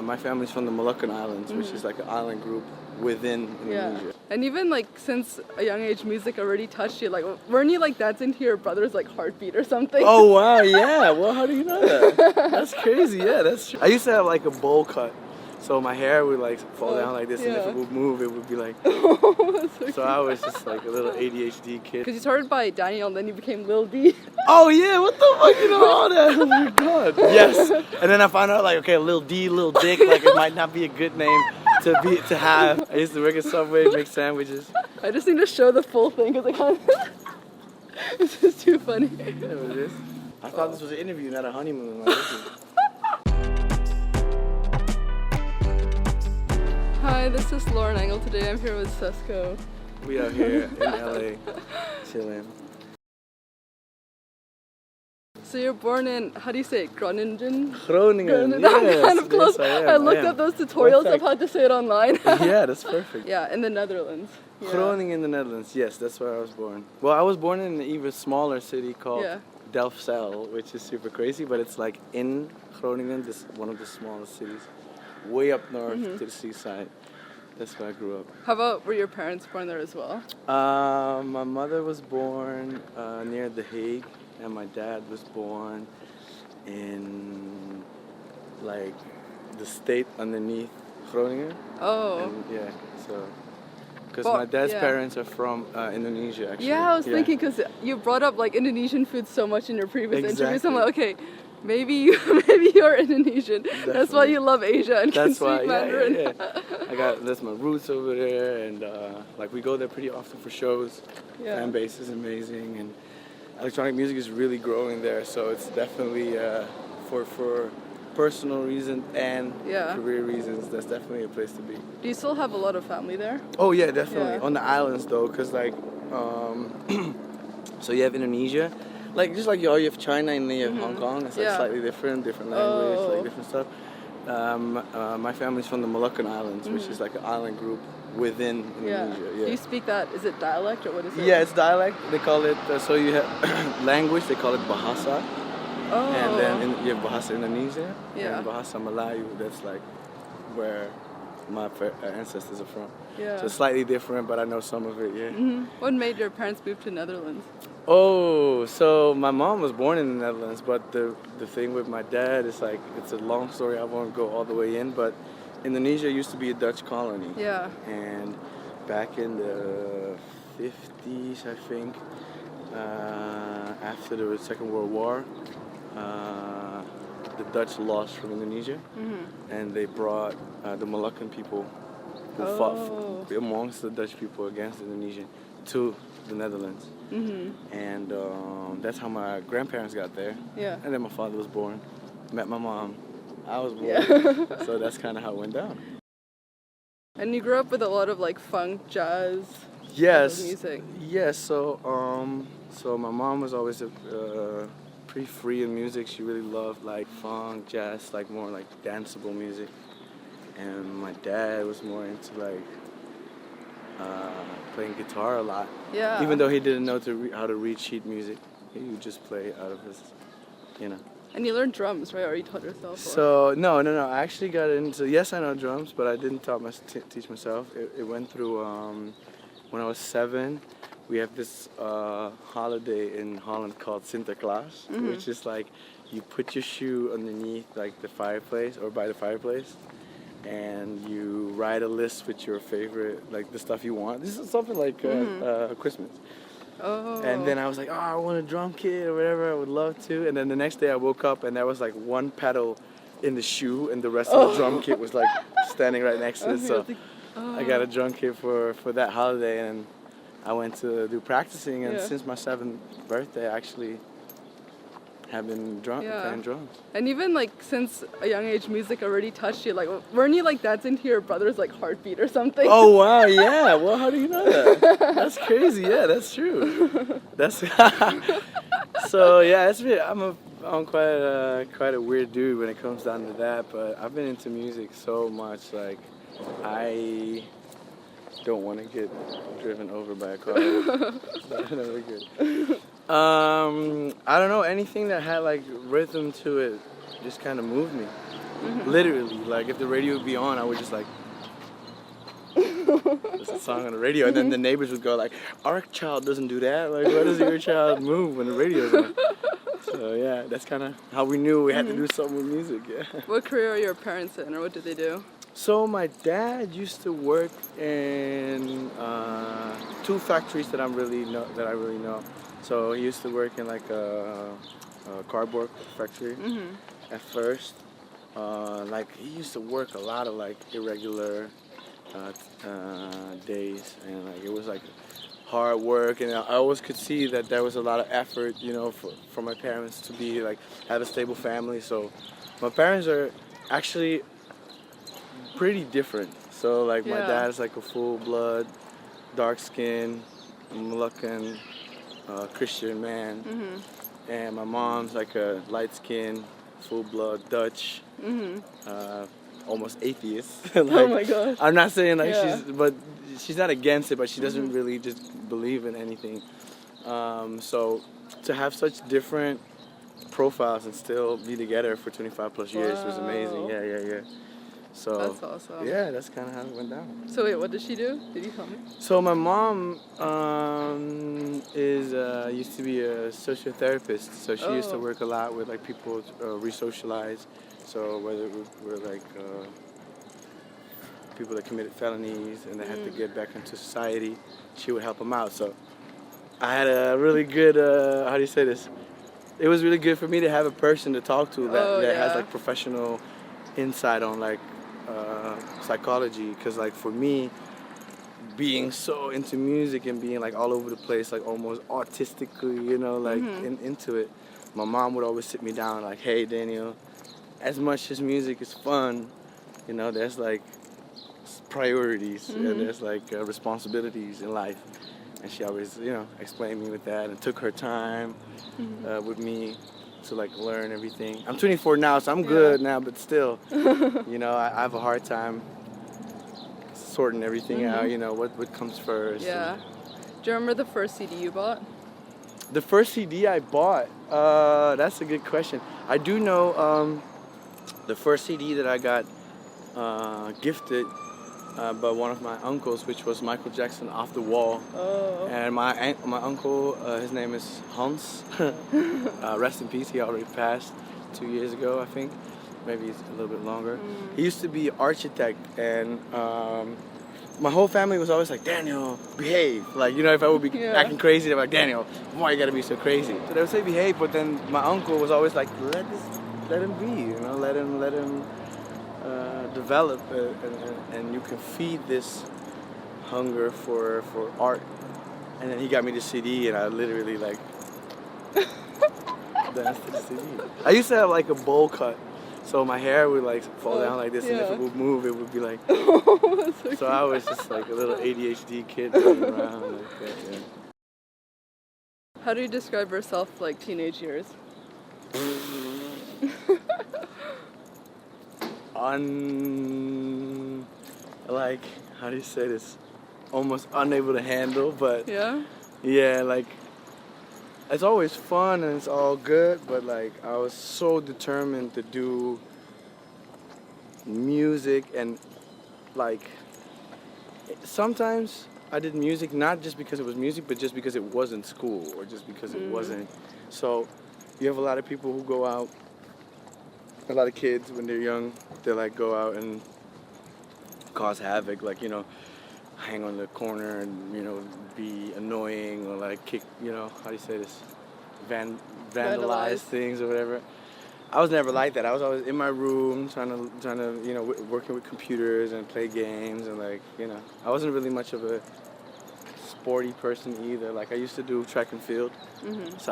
My family's from the Moluccan Islands, which is like an island group within Indonesia. Yeah. And even like since a young age, music already touched you. Like, weren't you like dancing to your brother's like heartbeat or something? Oh wow, yeah. Well, how do you know that? That's crazy. Yeah, that's true. I used to have like a bowl cut, so my hair would like fall down like this, and if it would move, it would be like. So I was just like a little ADHD kid. Because you started by Daniel, and then you became Lil D. Oh yeah, what the fuck, you know all that? Oh my god. Yes. And then I found out like, okay, Lil D, Lil Dick, like it might not be a good name to have. I used to work at Subway, make sandwiches. I just need to show the full thing because I can't. It's just too funny. Yeah, it is. I thought this was an interview, not a honeymoon. Like, Hi, this is Lauren Engel. Today I'm here with Cesqeaux. we out here in LA, chilling. So you're born in, how do you say it, Groningen? Groningen, I'm yes, kind of close. yes, I looked up those tutorials of how to say it online. Yeah, that's perfect. Yeah, in the Netherlands. Yeah. Groningen in the Netherlands, yes, that's where I was born. Well, I was born in an even smaller city called Delfzijl, which is super crazy, but it's like in Groningen, this one of the smallest cities, way up north to the seaside. That's where I grew up. How about, were your parents born there as well? My mother was born near The Hague, and my dad was born in like the state underneath Groningen. Oh. And, yeah, so because my dad's parents are from Indonesia, actually. Yeah, I was thinking because you brought up like Indonesian food so much in your previous interviews. I'm like, okay, maybe you're Indonesian. Definitely. That's why you love Asia and can speak Mandarin. Yeah. That's my roots over there, and like we go there pretty often for shows. Yeah. Fan base is amazing, and electronic music is really growing there. So it's definitely for personal reasons and career reasons, that's definitely a place to be. Do you still have a lot of family there? Oh yeah, definitely. Yeah. On the islands though, because like, so you have Indonesia, like just like you have China and then you have Hong Kong. It's like slightly different language, like different stuff. My family's from the Moluccan Islands, which is like an island group within Indonesia. Yeah. Do you speak that? Is it dialect or what is it? Yeah, it's dialect. They call it. So you have language. They call it Bahasa. Oh. And then you have Bahasa Indonesia. Yeah. And Bahasa Melayu. That's like where my ancestors are from. Yeah. So it's slightly different, but I know some of it. Yeah. What made your parents move to Netherlands? Oh, so my mom was born in the Netherlands, but the thing with my dad is like, it's a long story, I won't go all the way in, but Indonesia used to be a Dutch colony. Yeah. And back in the 50s, I think, after the Second World War, the Dutch lost from Indonesia, and they brought the Moluccan people who fought amongst the Dutch people against Indonesia to the Netherlands. And that's how my grandparents got there. Yeah. And then my father was born, met my mom, I was born. Yeah. So that's kind of how it went down. And you grew up with a lot of like funk, jazz, music. Yes. So so my mom was always pretty free in music. She really loved like funk, jazz, like more like danceable music. And my dad was more into like playing guitar a lot. Yeah. Even though he didn't know how to read sheet music, he would just play out of his, And you learned drums, right? Or you taught yourself? So no. I actually got into, yes, I know drums, but I didn't teach myself. It went through when I was 7. We have this holiday in Holland called Sinterklaas, which is like you put your shoe underneath like the fireplace or by the fireplace, and you write a list with your favorite, like the stuff you want. This is something like Christmas. Oh. And then I was like, oh, I want a drum kit or whatever, I would love to. And then the next day I woke up and there was like one pedal in the shoe and the rest of the drum kit was like standing right next to it. So I got a drum kit for that holiday, and I went to do practicing, and since my 7th birthday I actually have been playing drums. And even like since a young age, music already touched you. Like, weren't you like dancing to your brother's like heartbeat or something? Oh wow, yeah. Well, how do you know that? That's crazy. Yeah, that's true. That's so yeah. I'm quite a weird dude when it comes down to that. But I've been into music so much, like I don't want to get driven over by a car. That's never good. I don't know, anything that had like rhythm to it just kind of moved me. Literally, like if the radio would be on, I would just like, there's a song on the radio, and then the neighbors would go like, our child doesn't do that. Like, why does your child move when the radio's on? So yeah, that's kind of how we knew we had to do something with music. Yeah. What career are your parents in, or what did they do? So my dad used to work in 2 factories that I really know. So he used to work in like a cardboard factory at first. Like he used to work a lot of like irregular days, and like it was like hard work, and I always could see that there was a lot of effort, you know, for my parents to be like have a stable family. So my parents are actually pretty different. So like my dad's like a full-blood, dark-skinned, Moroccan Christian man, and my mom's like a light-skinned, full-blood Dutch, almost atheist. Like, oh my gosh! I'm not saying like she's not against it, but she doesn't really just believe in anything. So to have such different profiles and still be together for 25 plus years was amazing. Yeah. So that's awesome. Yeah, that's kind of how it went down. So wait, what did she do? Did you tell me? So my mom used to be a social therapist. So she used to work a lot with like people re-socialize. So whether it were like people that committed felonies and they had to get back into society, she would help them out. So I had a really good, how do you say this? It was really good for me to have a person to talk to that has like professional insight on like psychology, because like for me, being so into music and being like all over the place, like almost autistically, you know, like into it, my mom would always sit me down like, hey Daniel, as much as music is fun, you know, there's like priorities and there's like responsibilities in life, and she always, you know, explained me with that and took her time with me to like learn everything. I'm 24 now, so I'm good now, but still, you know, I have a hard time sorting everything out, you know, what comes first. Yeah. Do you remember the first CD you bought? The first CD I bought, that's a good question. I do know the first CD that I got gifted by one of my uncles, which was Michael Jackson Off the Wall. Oh. And my uncle, his name is Hans. Rest in peace. He already passed 2 years ago, I think. Maybe it's a little bit longer. He used to be an architect, and my whole family was always like, Daniel, behave. Like, you know, if I would be acting crazy, they're like, Daniel, why you gotta be so crazy? So they would say behave, but then my uncle was always like, let him be, you know, let him develop, and you can feed this hunger for art. And then he got me the CD, and I literally like danced to the CD. I used to have like a bowl cut, so my hair would like fall down like this, and if it would move, it would be like. So I was just like a little ADHD kid running around like that. Yeah. How do you describe yourself like teenage years? Like, how do you say this? Almost unable to handle, but yeah, like it's always fun and it's all good, but like I was so determined to do music, and like sometimes I did music not just because it was music, but just because it wasn't school or just because it wasn't. So you have a lot of people who go out, a lot of kids when they're young, they like go out and cause havoc, like, you know, hang on the corner and, you know, be annoying or like kick, you know, how do you say this, vandalize things or whatever. I was never like that. I was always in my room trying to, you know, working with computers and play games, and like, you know, I wasn't really much of a sporty person either. Like I used to do track and field, so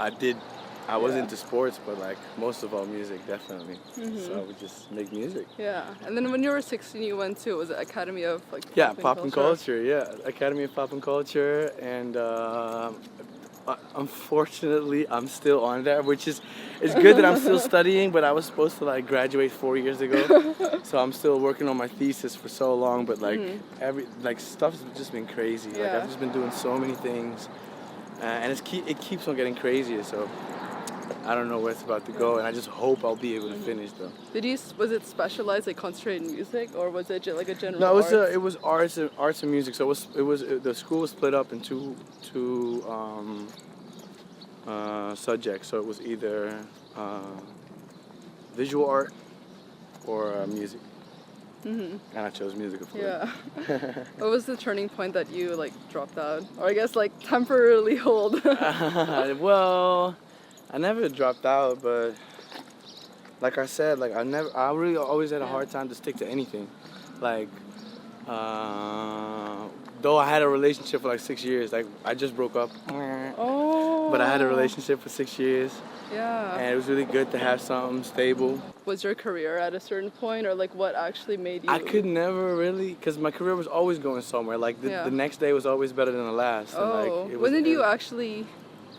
I was into sports, but like most of all music, definitely. So I would just make music. Yeah, and then when you were 16, you went to, was it Academy of like Pop and Culture? Yeah, Academy of Pop and Culture, and unfortunately, I'm still on there, which is, it's good that I'm still studying, but I was supposed to like graduate 4 years ago, so I'm still working on my thesis for so long. But like stuff's just been crazy. Like I've just been doing so many things, and it keeps on getting crazier. So I don't know where it's about to go, and I just hope I'll be able to finish though. Was it specialized, like concentrated in music, or was it just like a general? No, arts? it was arts and music. So the school was split up in two subjects. So it was either visual art or music. And I chose music, of course. Yeah. What was the turning point that you like dropped out, or I guess like temporarily hold? Well, I never dropped out, but like I said, like I really always had a hard time to stick to anything. Like, though I had a relationship for like 6 years, like I just broke up. Oh. But I had a relationship for 6 years. Yeah. And it was really good to have something stable. Was your career at a certain point, or like what actually made you? I could never really, because my career was always going somewhere. Like the next day was always better than the last. Oh. And, like, When did you actually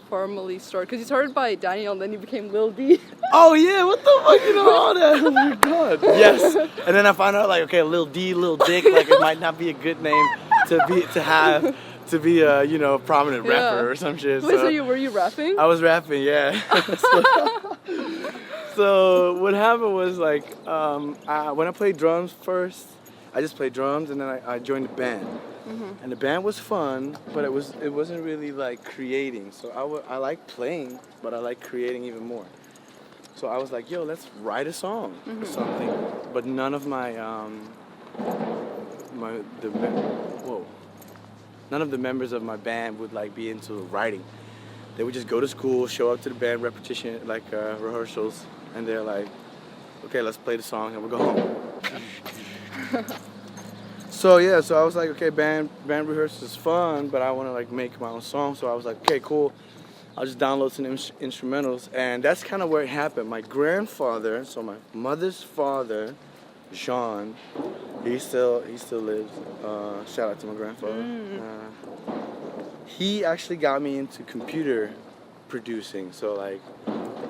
formally start? Because you started by Daniel and then you became Lil D. Oh yeah, what the fuck, you know all that? Oh my god. Yes. And then I found out like, okay, Lil D, Lil Dick, like it might not be a good name to be a, you know, prominent rapper or some shit. Wait, so were you rapping? I was rapping, yeah. So what happened was like, when I played drums first, I just played drums, and then I joined the band. And the band was fun, but it wasn't really like creating. So I like playing, but I like creating even more. So I was like, yo, let's write a song or something. But none of none of the members of my band would like be into writing. They would just go to school, show up to the band repetition, like rehearsals, and they're like, okay, let's play the song and we'll go home. So yeah, so I was like, okay, band rehearsal is fun, but I want to like make my own song. So I was like, okay, cool. I'll just download some instrumentals, and that's kind of where it happened. My grandfather, so my mother's father, Jean, he still lives. Shout out to my grandfather. He actually got me into computer producing. So like,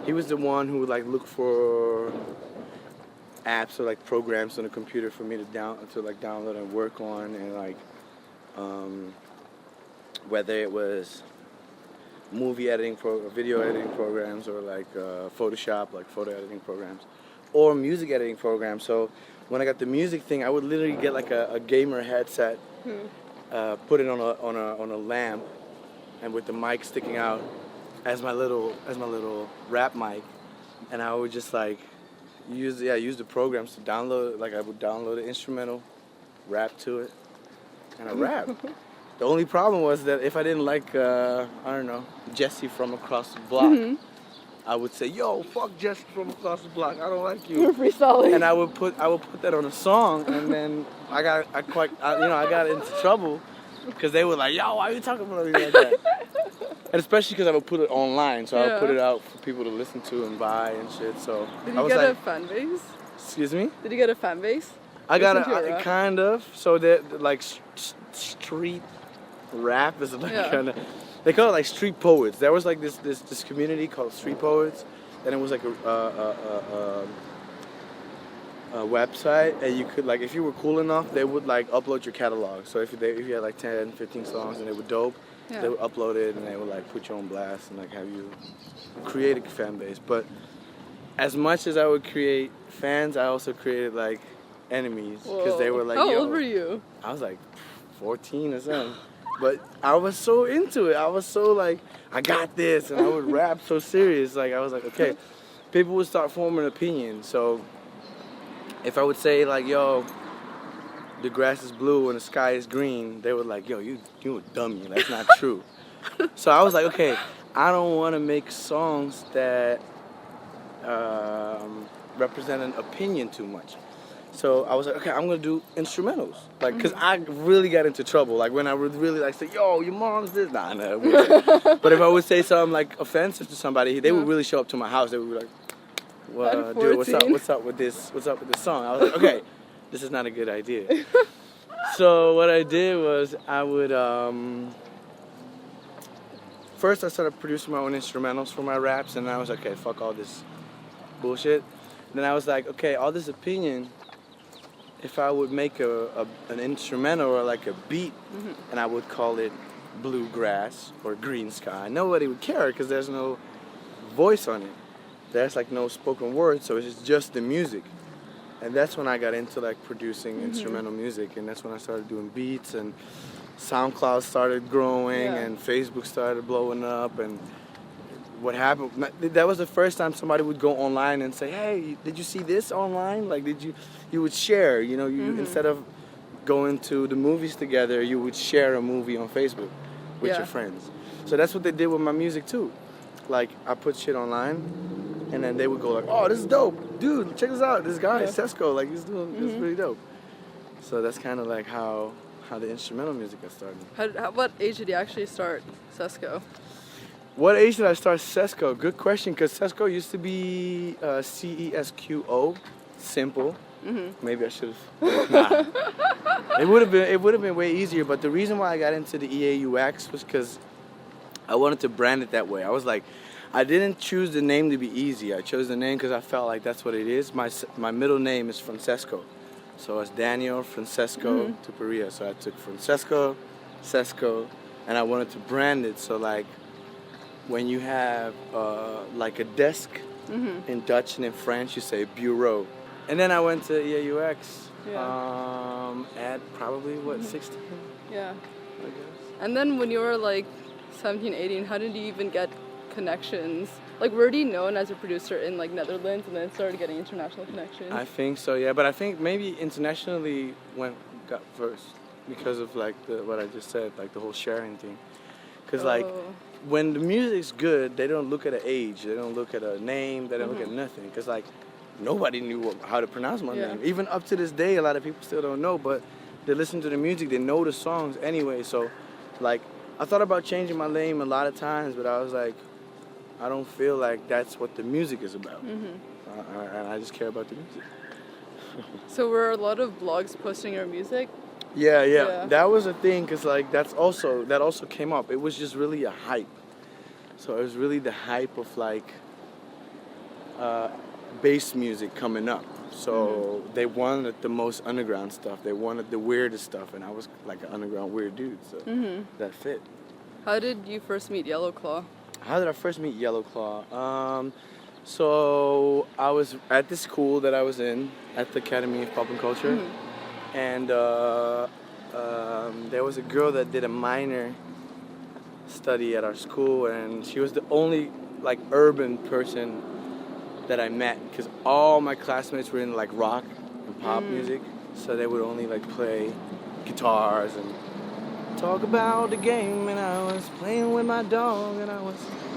he was the one who would like look for apps or like programs on the computer for me to download and work on, and like whether it was movie editing video editing programs, or like Photoshop, like photo editing programs, or music editing programs. So when I got the music thing, I would literally get like a gamer headset, put it on a lamp, and with the mic sticking out as my little rap mic, and I would just like use the programs to download. Like I would download an instrumental, rap to it, and I rap. The only problem was that if I didn't like I don't know, Jesse from across the block, I would say, yo, fuck Jesse from across the block, I don't like you. You're freestyling. And I would put that on a song, and then I got into trouble because they were like, yo, why are you talking about me like that? And especially because I would put it online, so I would put it out for people to listen to and buy and shit. So did you get a fan base? Excuse me? Did you get a fan base? I got a kind of. So that like street rap is like kind of. They call it like street poets. There was like this community called street poets, and it was like a website, and you could like, if you were cool enough, they would like upload your catalog. So if you had like 10, 15 songs and they were dope, they would upload it and they would like put you on blast and like have you create a fan base. But as much as I would create fans, I also created like enemies, because they were like, how old were you? I was like 14 or something. But I was so into it. I was so like, I got this, and I would rap so serious. Like I was like, okay, people would start forming opinions. So if I would say like, yo, the grass is blue and the sky is green, they were like, yo, you a dummy. That's not true. So I was like, okay, I don't want to make songs that represent an opinion too much. So I was like, okay, I'm gonna do instrumentals, like, cause I really got into trouble. Like when I would really like say, yo, your mom's this, nah. But if I would say something like offensive to somebody, they would really show up to my house. They would be like, well, dude, what's up with this song? I was like, okay, this is not a good idea. So what I did was I would first I started producing my own instrumentals for my raps, and I was like, okay, fuck all this bullshit. And then I was like, okay, all this opinion, if I would make an instrumental or like a beat, and I would call it Bluegrass or Green Sky, nobody would care because there's no voice on it. there's like no spoken word, so it's just the music. And that's when I got into like producing instrumental music, and that's when I started doing beats, and SoundCloud started growing, and Facebook started blowing up. And what happened, that was the first time somebody would go online and say, hey, did you see this online? Like, you would share, you know, instead of going to the movies together, you would share a movie on Facebook with your friends. So that's what they did with my music too. Like, I put shit online, and then they would go like, oh, this is dope. Dude, check this out. This guy, Cesqeaux, like, he's doing, this is pretty dope. So that's kind of like how the instrumental music got started. What age did you actually start Cesqeaux? What age did I start Cesqeaux? Good question, because Cesqeaux used to be Cesqo, simple. Maybe I should have. Nah. It would have been way easier. But the reason why I got into the EAUX was because I wanted to brand it that way. I was like, I didn't choose the name to be easy. I chose the name because I felt like that's what it is. My middle name is Francesco, so it's Daniel Francesco Tuperia. So I took Francesco, Cesqeaux, and I wanted to brand it. So like, when you have like a desk in Dutch and in French, you say bureau. And then I went to EAUX at probably, 16? Yeah. I guess. And then when you were like 17, 18, how did you even get connections? Like, were you known as a producer in like Netherlands and then started getting international connections? I think so, yeah. But I think maybe internationally got first because of like what I just said, like the whole sharing thing. Because like, when the music's good, they don't look at an age, they don't look at a name, they don't look at nothing. Because like, nobody knew how to pronounce my name. Even up to this day, a lot of people still don't know, but they listen to the music, they know the songs anyway. So like, I thought about changing my name a lot of times, but I was like, I don't feel like that's what the music is about. And I just care about the music. So were a lot of blogs posting your music? Yeah. That was a thing, because like that also came up. It was just really a hype. So it was really the hype of like bass music coming up. So they wanted the most underground stuff. They wanted the weirdest stuff, and I was like an underground weird dude. So that fit. How did you first meet Yellow Claw? How did I first meet Yellow Claw? So I was at this school that I was in at the Academy of Pop and Culture, and there was a girl that did a minor study at our school, and she was the only like urban person that I met, because all my classmates were in like rock and pop music, so they would only like play guitars and talk about the game, and I was playing with my dog, and I was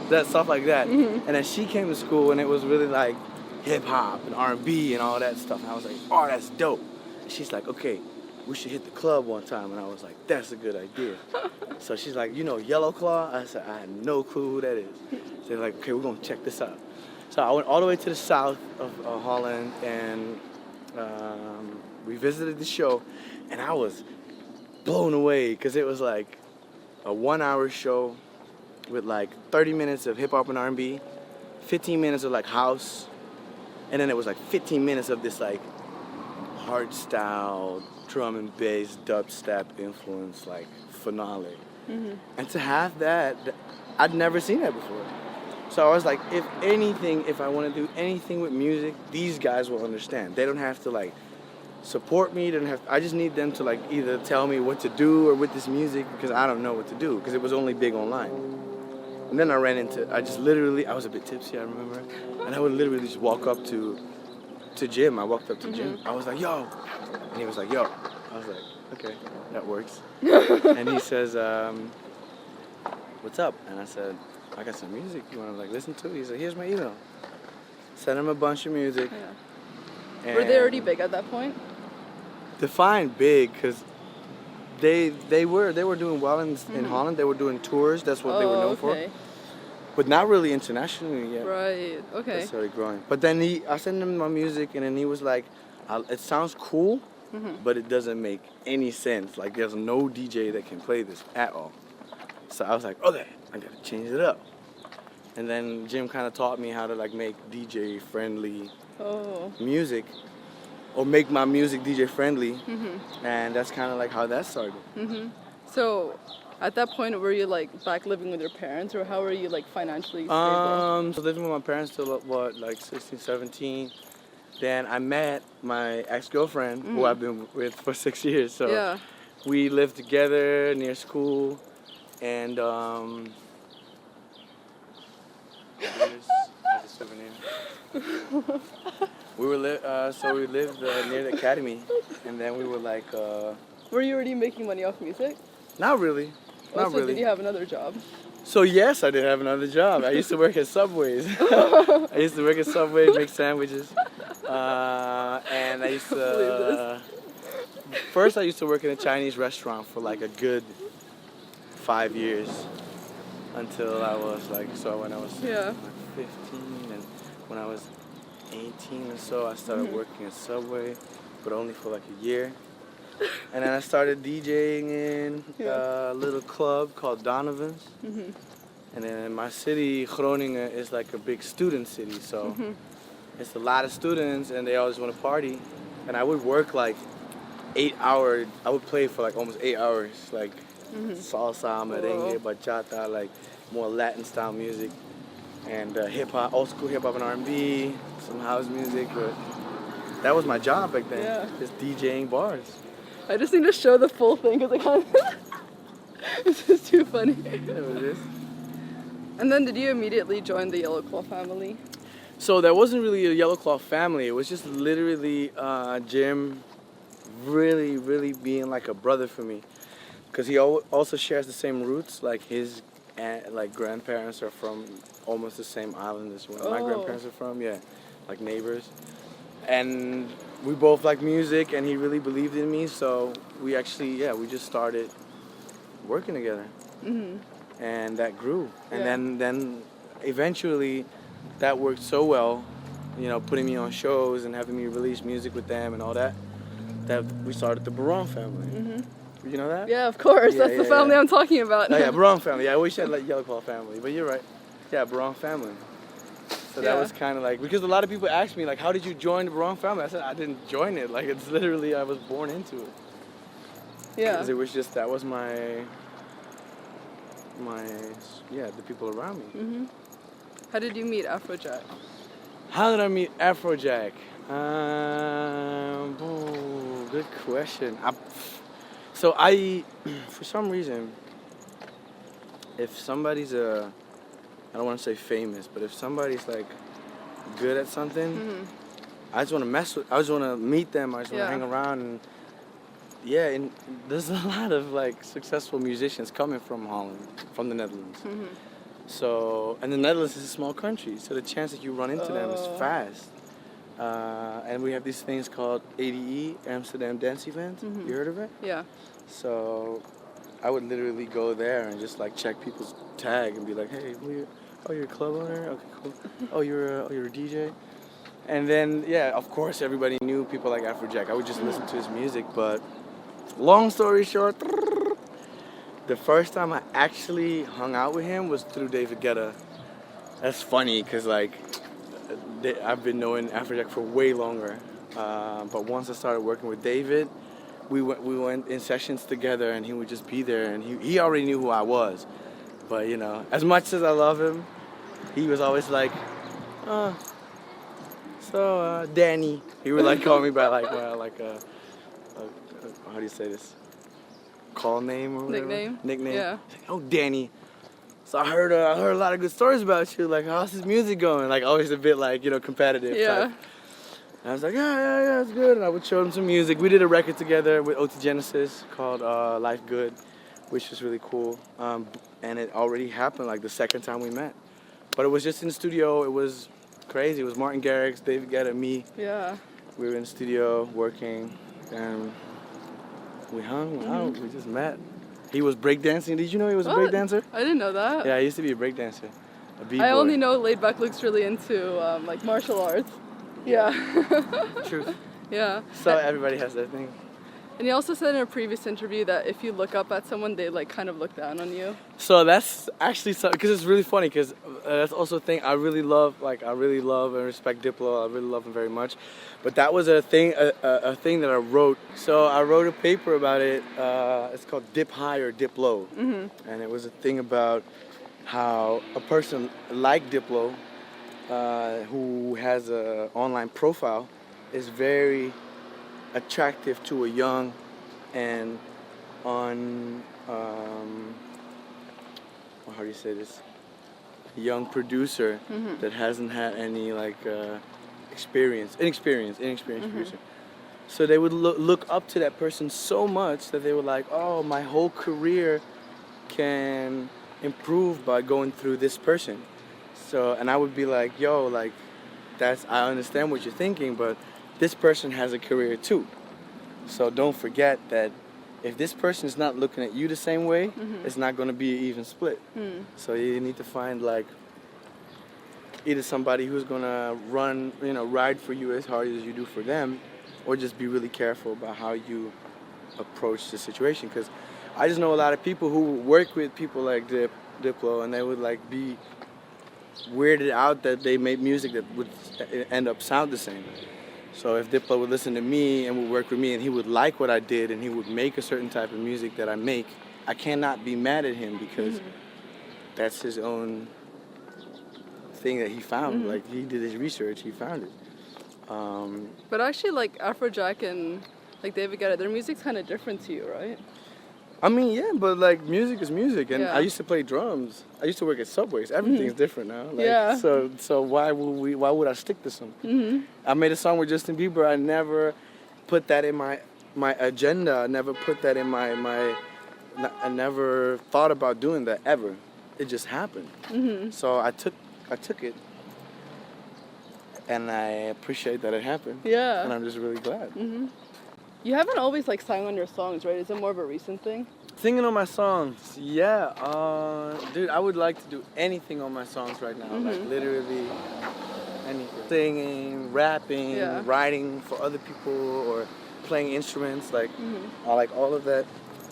that stuff like that. And then she came to school, and it was really like hip hop and R&B and all that stuff, and I was like, oh, that's dope. And she's like, okay, we should hit the club one time, and I was like, that's a good idea. So she's like, you know Yellow Claw? I said, I had no clue who that is. So they're like, okay, we're gonna check this out. So I went all the way to the south of Holland, and we visited the show, and I was blown away, because it was like a 1-hour show with like 30 minutes of hip hop and R&B, 15 minutes of like house, and then it was like 15 minutes of this like hard style drum and bass dubstep influence like finale. And to have that, I'd never seen that before. So I was like, if I want to do anything with music, these guys will understand. They don't have to like support me. I just need them to like either tell me what to do or with this music, because I don't know what to do, because it was only big online. And then I was a bit tipsy, I remember, and I would literally just walk up to Jim. I walked up to Jim. I was like, yo, and he was like, yo. I was like, okay, that works. And he says, what's up? And I said, I got some music you want to like listen to? He said, here's my email. Sent him a bunch of music. Were they already big at that point? Define big, because they were doing well in Holland. They were doing tours. That's what they were known for. But not really internationally yet. Right. Okay. They started growing. But then I sent him my music, and then he was like, it sounds cool, but it doesn't make any sense. Like, there's no DJ that can play this at all. So I was like, okay, I gotta change it up. And then Jim kind of taught me how to like make DJ friendly music, or make my music DJ friendly, and that's kind of like how that started. So At that point, were you like back living with your parents, or how were you like financially stable? So living with my parents till what, like 16, 17. Then I met my ex-girlfriend, who I've been with for 6 years. So Yeah. we lived together near school, and here's a souvenir. We lived near the academy, and then we were like. Were you already making money off music? Not really. Not Also, really. did you have another job? So yes, I did have another job. I used to work at Subways. I used to work at Subway, make sandwiches, and I used to. First, I used to work in a Chinese restaurant for like a good 5 years, until I was like, so when I was like 15, and when I was 18 or so, I started working at Subway, but only for like a year. And then I started DJing in a little club called Donovan's. And then in my city, Groningen is like a big student city, so it's a lot of students and they always want to party. And I would work like 8 hours, I would play for like almost 8 hours, like salsa, merengue, bachata, like more Latin style music. And hip hop, old school hip hop and R&B, some house music, but that was my job back then, just DJing bars. I just need to show the full thing because I can't. This is too funny. Yeah, it is. And then did you immediately join the Yellow Claw family? So there wasn't really a Yellow Claw family. It was just literally Jim really, really being like a brother for me. Because he also shares the same roots. Like his grandparents are from almost the same island as where my grandparents are from. Yeah, like neighbors. And we both like music, and he really believed in me, so we actually, we just started working together. And that grew. And then eventually that worked so well, you know, putting me on shows and having me release music with them and all that, that we started the Barong Family. You know that? Yeah, of course. That's the family I'm talking about. Oh yeah, Barong Family. I wish I had like Yellow Claw Family, but you're right. Yeah, Barong Family. So that was kind of like, because a lot of people ask me like, how did you join the Barong Family? I said, I didn't join it. Like, it's literally, I was born into it. Yeah. Because it was just, that was the people around me. How did you meet Afrojack? How did I meet Afrojack? Good question. For some reason, if somebody's I don't want to say famous, but if somebody's like good at something, I just want to I just want to meet them. I just want to hang around, and and there's a lot of like successful musicians coming from Holland, from the Netherlands. So, and the Netherlands is a small country, so the chance that you run into them is fast. And we have these things called ADE, Amsterdam Dance Event. You heard of it? Yeah. So I would literally go there and just like check people's tag and be like, hey, you're a club owner? Okay, cool. Oh, you're a DJ? And then, of course, everybody knew people like Afrojack. I would just listen to his music, but long story short, the first time I actually hung out with him was through David Guetta. That's funny, because like, I've been knowing Afrojack for way longer. But once I started working with David, we went in sessions together, and he would just be there, and he already knew who I was. But you know, as much as I love him, he was always like, Danny. He would like call me by like how do you say this? Call name or whatever? Nickname. Yeah. He's like, oh, Danny. So I heard a lot of good stories about you. Like, how's his music going? Like, always a bit like, you know, competitive. Yeah. Type. And I was like, yeah, it's good. And I would show him some music. We did a record together with OT Genesis called Life Good, which was really cool. And it already happened like the second time we met. But it was just in the studio. It was crazy. It was Martin Garrix, David Guetta, me. Yeah. We were in the studio working, and we hung out. We just met. He was breakdancing. Did you know he was a breakdancer? I didn't know that. Yeah, he used to be a breakdancer. A B-boy. I only know Laidback Luke's really into like martial arts. Yeah. Truth. Yeah. So everybody has their thing. And you also said in a previous interview that if you look up at someone, they like kind of look down on you. So that's actually because it's really funny because that's also a thing I really love. Like I really love and respect Diplo. I really love him very much. But that was a thing that I wrote. So I wrote a paper about it. It's called Dip High or Dip Low, and it was a thing about how a person like Diplo, who has an online profile, is very attractive to a young and how do you say this? A young producer that hasn't had any like inexperienced producer. So they would look up to that person so much that they were like, oh, my whole career can improve by going through this person. So, and I would be like, yo, like, I understand what you're thinking, but this person has a career too. So don't forget that if this person is not looking at you the same way, it's not going to be an even split. So you need to find like either somebody who's going to ride for you as hard as you do for them, or just be really careful about how you approach the situation. Because I just know a lot of people who work with people like Diplo, and they would like be weirded out that they made music that would end up sound the same. So if Diplo would listen to me and would work with me and he would like what I did and he would make a certain type of music that I make, I cannot be mad at him because that's his own thing that he found. Like he did his research, he found it. But actually, like Afrojack and like David Guetta, their music's kind of different to you, right? I mean, yeah, but like music is music, and Yeah. I used to play drums. I used to work at Subways. Everything's different now. Like, Yeah. So why would I stick to something? I made a song with Justin Bieber. I never put that in my agenda. I never put that in I never thought about doing that ever. It just happened. So I took it, and I appreciate that it happened. Yeah. And I'm just really glad. You haven't always like sang on your songs, right? Is it more of a recent thing? Singing on my songs, yeah. Dude, I would like to do anything on my songs right now. Like literally anything. Singing, rapping, Yeah. writing for other people, or playing instruments. Like I like all of that.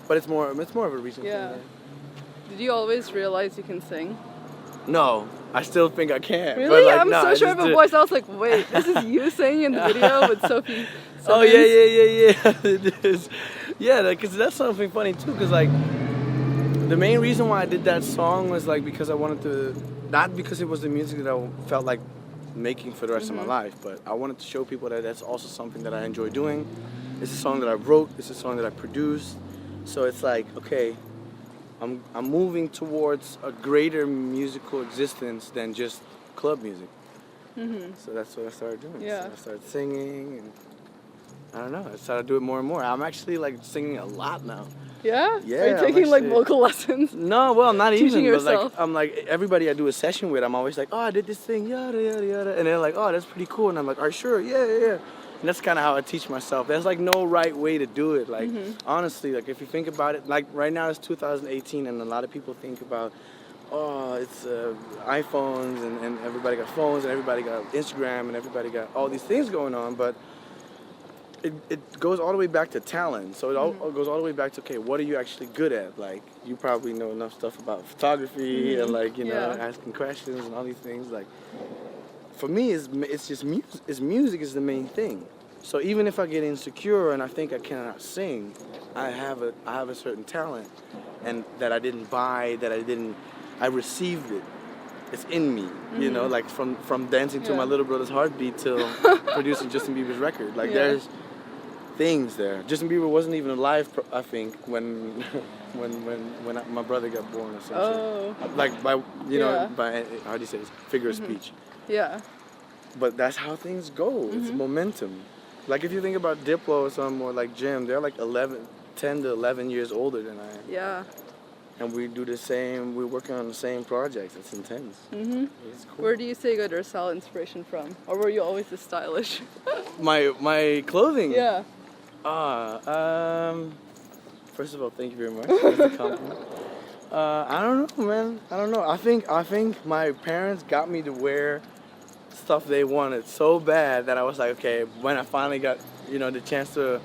But it's more of a recent Yeah. thing. Did you always realize you can sing? No, I still think I can. Really? But like, I'm no, so I sure just of a did- voice. I was like, wait, this is you singing in the video with Sophie. Oh yeah. It is. Yeah, because that's something funny too. Because like, the main reason why I did that song was like because I wanted to, not because it was the music that I felt like making for the rest of my life, but I wanted to show people that that's also something that I enjoy doing. It's a song that I wrote. It's a song that I produced. So it's like, okay, I'm moving towards a greater musical existence than just club music. So that's what I started doing. Yeah. So I started singing, and I don't know, I started to do it more and more. I'm actually like singing a lot now. Yeah? Yeah, Are you I'm taking like actually- vocal lessons? No, well, not Teaching even, but like, yourself. I'm like, everybody I do a session with, I'm always like, oh, I did this thing, yada, yada, yada. And they're like, oh, that's pretty cool. And I'm like, are you sure? Yeah. And that's kind of how I teach myself. There's like no right way to do it. Like, honestly, like if you think about it, like right now it's 2018 and a lot of people think about, oh, it's iPhones and everybody got phones and everybody got Instagram and everybody got all these things going on. But it goes all the way back to talent. So it all goes all the way back to, okay, what are you actually good at? Like, you probably know enough stuff about photography and like, you know, Yeah. asking questions and all these things. Like, for me, it's just music. Music is the main thing. So even if I get insecure and I think I cannot sing, I have a certain talent, and that I didn't buy, I received it. It's in me, you know, like from dancing to my Yeah. little brother's heartbeat till producing Justin Bieber's record. Like there's things there. Justin Bieber wasn't even alive, I think, when my brother got born or something. Oh. Like by Yeah. by how do you say this? Figure of speech. Yeah. But that's how things go. It's momentum. Like if you think about Diplo or someone more like Jim, they're like 10 to 11 years older than I am. Yeah. And we do the same, we're working on the same projects. It's intense. It's cool. Where do you say you got your style inspiration from? Or were you always this stylish? My clothing? Yeah. First of all, thank you very much. That's a compliment. I don't know, man. I don't know. I think my parents got me to wear stuff they wanted so bad that I was like, okay, when I finally got, the chance to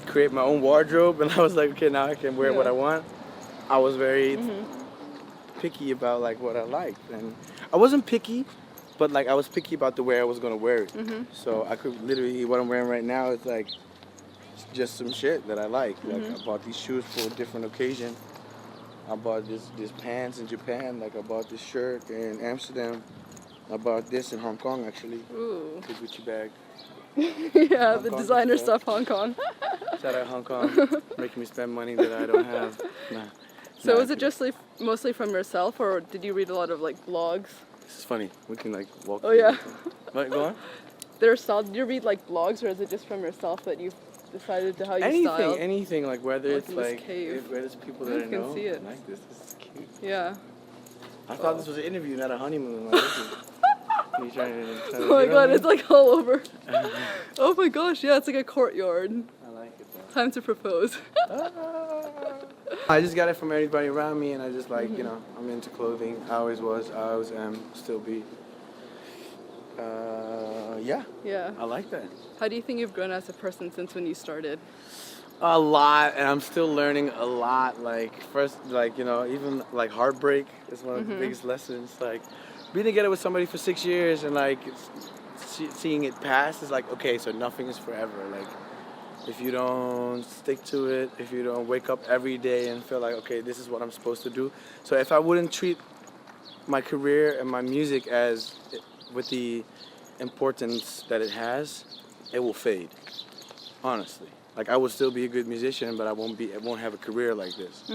create my own wardrobe, and I was like, okay, now I can wear what I want. I was very picky about like what I liked, and I wasn't picky, but like I was picky about the way I was gonna wear it. So I could literally, what I'm wearing right now is like just some shit that I like. Like I bought these shoes for a different occasion. I bought this pants in Japan. Like I bought this shirt in Amsterdam. I bought this in Hong Kong actually. Ooh. The Gucci bag. Yeah, Hong the Kong designer stuff. stuff, Hong Kong. Shout out Hong Kong, making me spend money that I don't have. Nah. So was it just like mostly from yourself, or did you read a lot of like blogs? This is funny. We can like walk. Oh yeah. Right, go on. Did you read like blogs, or is it just from yourself that you've decided to how you style? Anything, like whether Like it's in this like cave. whether it's people that I can know. see it. Like this is cute. Yeah. I thought this was an interview, not a honeymoon. Like, this is, you trying to Oh my god, it's like all over. Oh my gosh, yeah, it's like a courtyard. I like it though. Time to propose. I just got it from everybody around me, and I just like, you know, I'm into clothing. I always was, I always am, still be. Yeah. Yeah. I like that. How do you think you've grown as a person since when you started? A lot, and I'm still learning a lot. Like first, like, you know, even like heartbreak is one of the biggest lessons. Like being together with somebody for 6 years and like seeing it pass is like, okay, so nothing is forever. Like if you don't stick to it, if you don't wake up every day and feel like, okay, this is what I'm supposed to do. So if I wouldn't treat my career and my music as with the importance that it has, it will fade. Honestly. Like I will still be a good musician, but I won't have a career like this.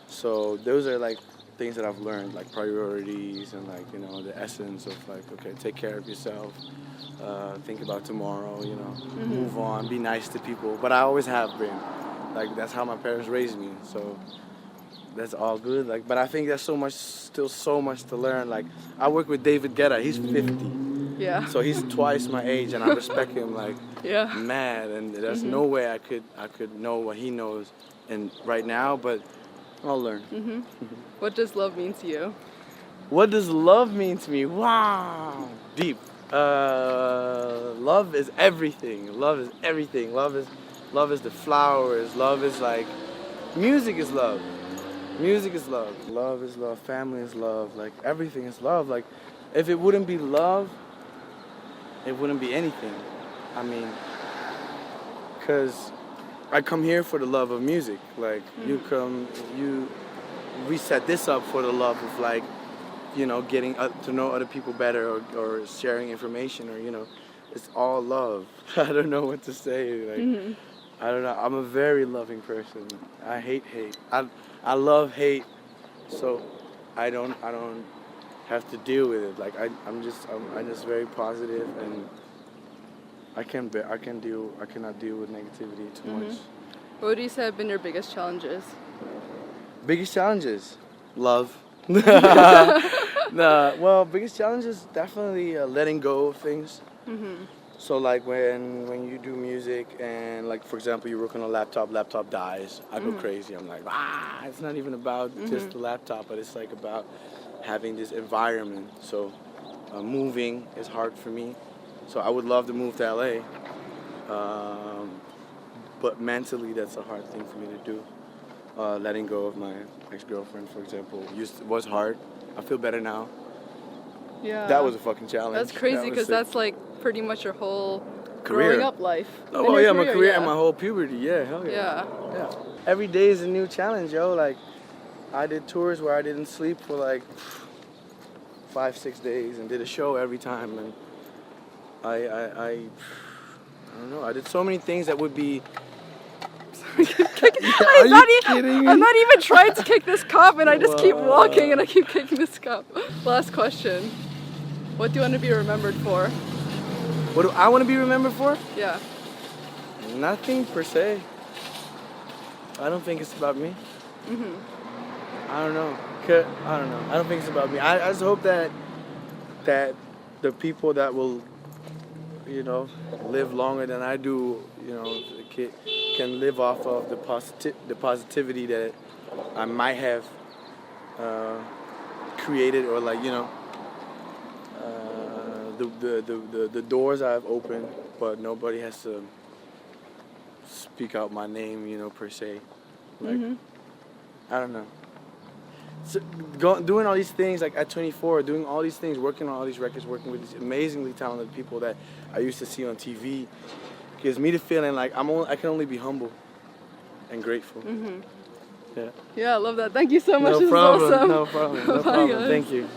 So those are like things that I've learned, like priorities and like, you know, the essence of like, okay, take care of yourself, think about tomorrow, you know, move on, be nice to people. But I always have been, like that's how my parents raised me. So that's all good. Like, but I think there's still so much to learn. Like I work with David Guetta, he's 50. Yeah. So he's twice my age, and I respect him like mad. And there's no way I could know what he knows, and right now. But I'll learn. What does love mean to you? What does love mean to me? Wow, deep. Love is everything. Love is everything. Love is the flowers. Love is like music is love. Music is love. Love is love. Family is love. Like everything is love. Like if it wouldn't be love, it wouldn't be anything. I mean, because I come here for the love of music. Like we set this up for the love of like, you know, getting to know other people better or sharing information or, you know, it's all love. I don't know what to say. Like, I don't know. I'm a very loving person. I hate hate. I love hate, so I don't have to deal with it. Like I'm just very positive, and I cannot deal with negativity too much. What do you say have been your biggest challenges? Biggest challenges, love. Well, biggest challenges definitely letting go of things. So like when you do music and like for example you work on a laptop dies, I go crazy. I'm like, it's not even about just the laptop, but it's like about having this environment. So moving is hard for me. So I would love to move to LA, but mentally that's a hard thing for me to do. Letting go of my ex-girlfriend, for example, was hard. I feel better now. Yeah. That was a fucking challenge. That's crazy because that's like pretty much your whole career. growing up life. Oh yeah, my career and my whole puberty. Yeah, hell yeah. Yeah. Every day is a new challenge, yo. Like I did tours where I didn't sleep for like 5-6 days and did a show every time, and I don't know. I did so many things that would be. I'm not even trying to kick this cup, and I just keep walking and I keep kicking this cup. Last question. What do you want to be remembered for? What do I want to be remembered for? Yeah. Nothing per se. I don't think it's about me. I don't know. I don't think it's about me. I just hope that the people that will, you know, live longer than I do, you know, can live off of the positivity that I might have created, or like, you know, the doors I've opened, but nobody has to speak out my name, you know, per se. Like, Mhm. I don't know. So, doing all these things, like at 24, doing all these things, working on all these records, working with these amazingly talented people that I used to see on TV, gives me the feeling like I can only be humble and grateful. Mhm. Yeah. Yeah, I love that. Thank you so much. No This problem. is awesome. No problem. No Bye, problem. guys. Thank you.